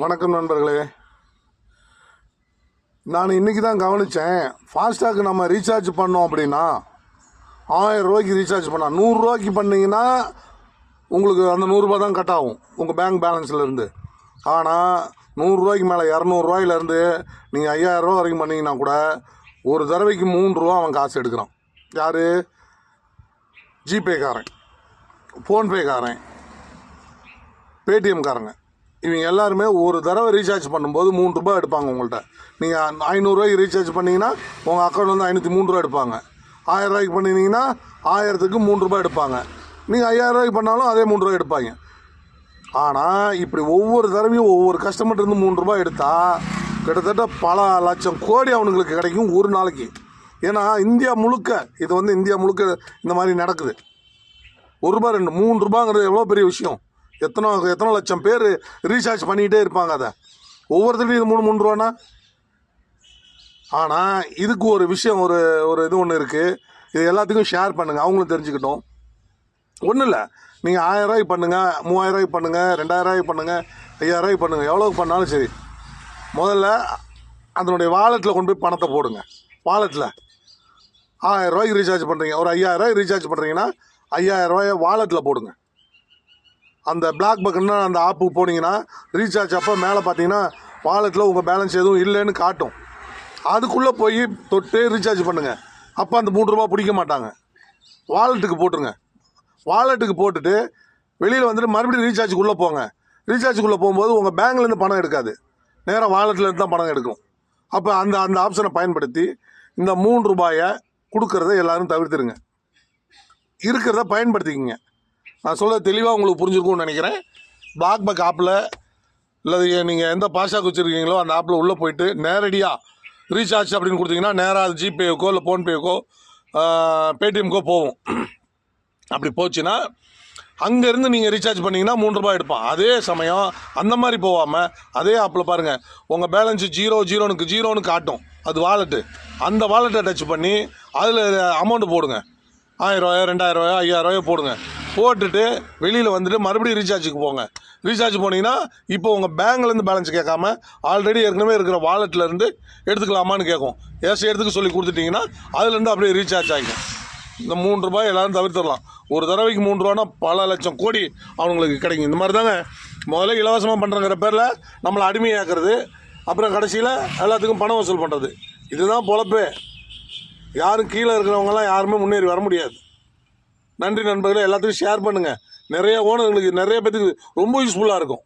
வணக்கம் நண்பர்களே. நான் இன்றைக்கி தான் கவனித்தேன், ஃபாஸ்டாக் நம்ம ரீசார்ஜ் பண்ணோம் அப்படின்னா 1000 ரூபாய்க்கு ரீசார்ஜ் பண்ணால் 100 ரூபாய்க்கு பண்ணிங்கன்னா உங்களுக்கு அந்த 100 ரூபா தான் கட் ஆகும் உங்கள் பேங்க் பேலன்ஸ்லேருந்து. ஆனால் 100 ரூபாய்க்கு மேலே 200 ரூபாயிலேருந்து நீங்கள் 5000 ரூபா வரைக்கும் பண்ணிங்கன்னா கூட ஒரு தடவைக்கு 3 ரூபா அவன் காசு எடுக்கிறான். யார்? ஜிபேக்காரன், ஃபோன்பேக்காரன், பேடிஎம்காரங்க. இவங்க எல்லாருமே ஒரு தடவை ரீசார்ஜ் பண்ணும்போது 3 ரூபா எடுப்பாங்க உங்கள்கிட்ட. நீங்கள் 500 ரூபாய்க்கு ரீசார்ஜ் பண்ணிங்கன்னா உங்கள் அக்கௌண்ட் வந்து 503 ரூபா எடுப்பாங்க. 1000 ரூபாய்க்கு பண்ணிங்கன்னா 1000க்கு 3 ரூபா எடுப்பாங்க. நீங்கள் 5000 ரூபாய்க்கு பண்ணாலும் அதே 3 ரூபா எடுப்பாங்க. ஆனால் இப்படி ஒவ்வொரு தடவையும் ஒவ்வொரு கஸ்டமர்லேருந்து 3 ரூபா எடுத்தால் கிட்டத்தட்ட பல லட்சம் கோடி அவனுங்களுக்கு கிடைக்கும் ஒரு நாளைக்கு. ஏன்னா இந்தியா முழுக்க இது வந்து இந்தியா முழுக்க இந்த மாதிரி நடக்குது. 1 ரூபா 2 3 ரூபாங்கிறது எவ்வளோ பெரிய விஷயம். எத்தனை லட்சம் பேர் ரீசார்ஜ் பண்ணிக்கிட்டே இருப்பாங்க. அதை ஒவ்வொருத்தருக்கும் இது 3 ரூபானா. ஆனால் இதுக்கு ஒரு விஷயம், ஒரு இது ஒன்று இருக்குது. இது எல்லாத்துக்கும் ஷேர் பண்ணுங்கள், அவங்களும் தெரிஞ்சுக்கிட்டோம். ஒன்றும் இல்லை, நீங்கள் 1000 ரூபாய்க்கு பண்ணுங்கள், 3000 ரூபாய்க்கு பண்ணுங்கள், 2000 ரூபாய்க்கு பண்ணுங்கள், 5000 ரூபாய்க்கு பண்ணுங்கள், எவ்வளோக்கு பண்ணாலும் சரி. முதல்ல அதனுடைய வாலெட்டில் கொண்டு போய் பணத்தை போடுங்க. வாலெட்டில் 1000 ரூபாய்க்கு ரீசார்ஜ் பண்ணுறீங்க, ஒரு 5000 ரூபாய்க்கு ரீசார்ஜ் பண்ணுறீங்கன்னா 5000 ரூபாயை வாலெட்டில் போடுங்க. அந்த பிளாக் பக்கன்னா அந்த ஆப்புக்கு போனீங்கன்னா ரீசார்ஜ் அப்போ மேலே பார்த்தீங்கன்னா வாலெட்டில் உங்கள் பேலன்ஸ் எதுவும் இல்லைன்னு காட்டும். அதுக்குள்ளே போய் தொட்டு ரீசார்ஜ் பண்ணுங்கள். அப்போ அந்த 3 ரூபா பிடிக்க மாட்டாங்க. வாலெட்டுக்கு போட்டுருங்க. வாலெட்டுக்கு போட்டுட்டு வெளியில் வந்துட்டு மறுபடியும் ரீசார்ஜுக்குள்ளே போங்க. ரீசார்ஜுக்குள்ளே போகும்போது உங்கள் பேங்க்லேருந்து பணம் எடுக்காது, நேராக வாலெட்லேருந்து தான் பணம் எடுக்கும். அப்போ அந்த ஆப்ஷனை பயன்படுத்தி இந்த 3 ரூபாயை கொடுக்கறத எல்லோரும் தவிர்த்துருங்க. இருக்கிறத பயன்படுத்திக்கிங்க. நான் சொல்ல தெளிவாக உங்களுக்கு புரிஞ்சுருக்கும்னு நினைக்கிறேன். பிளாக் பக் ஆப்பில் இல்லை நீங்கள் எந்த பாஸ்டாக் வச்சுருக்கீங்களோ அந்த ஆப்பில் உள்ளே போயிட்டு நேரடியாக ரீசார்ஜ் அப்படின்னு கொடுத்தீங்கன்னா நேராக அது ஜிபேவுக்கோ இல்லை ஃபோன்பேவுக்கோ பேடிஎம்க்கோ போகும். அப்படி போச்சுன்னா அங்கேருந்து நீங்கள் ரீசார்ஜ் பண்ணிங்கன்னா 3 ரூபாய் எடுப்பான். அதே சமயம் அந்த மாதிரி போகாமல் அதே ஆப்பில் பாருங்கள், உங்கள் பேலன்ஸு 0 காட்டும். அது வாலெட்டு. அந்த வாலெட்டை டச் பண்ணி அதில் அமௌண்ட்டு போடுங்க. 1000 ரூபாயோ 2000 ரூபாயோ 5000 ரூபாயோ போடுங்க. போட்டுட்டு வெளியில் வந்துட்டு மறுபடியும் ரீசார்ஜுக்கு போங்க. ரீசார்ஜ் போனீங்கன்னா இப்போ உங்கள் பேங்க்லேருந்து பேலன்ஸ் கேட்காம ஆல்ரெடி ஏற்கனவே இருக்கிற வாலெட்லேருந்து எடுத்துக்கலாமான்னு கேட்கும். எடுத்துக்க சொல்லி கொடுத்துட்டிங்கன்னா அதுலேருந்து அப்படியே ரீசார்ஜ் ஆகிக்கும். இந்த 3 ரூபாய் எல்லோரும் தவிர்த்துடலாம். ஒரு தடவைக்கு 3 ரூபானா பல லட்சம் கோடி அவங்களுக்கு கிடைக்கும். இந்த மாதிரி தாங்க முதல்ல இலவசமாக பண்ணுறங்கிற பேரில் நம்மளை அடிமையாக்குறது, அப்புறம் கடைசியில் எல்லாத்துக்கும் பணம் வசூல் பண்ணுறது. இதுதான் பொழப்பே. யாரும் கீழே இருக்கிறவங்கலாம் யாருமே முன்னேறி வர முடியாது. நன்றி நண்பர்களே. எல்லாத்துக்கும் ஷேர் பண்ணுங்கள். நிறைய ஓனர்களுக்கு, நிறைய பேத்துக்கு ரொம்ப யூஸ்ஃபுல்லாக இருக்கும்.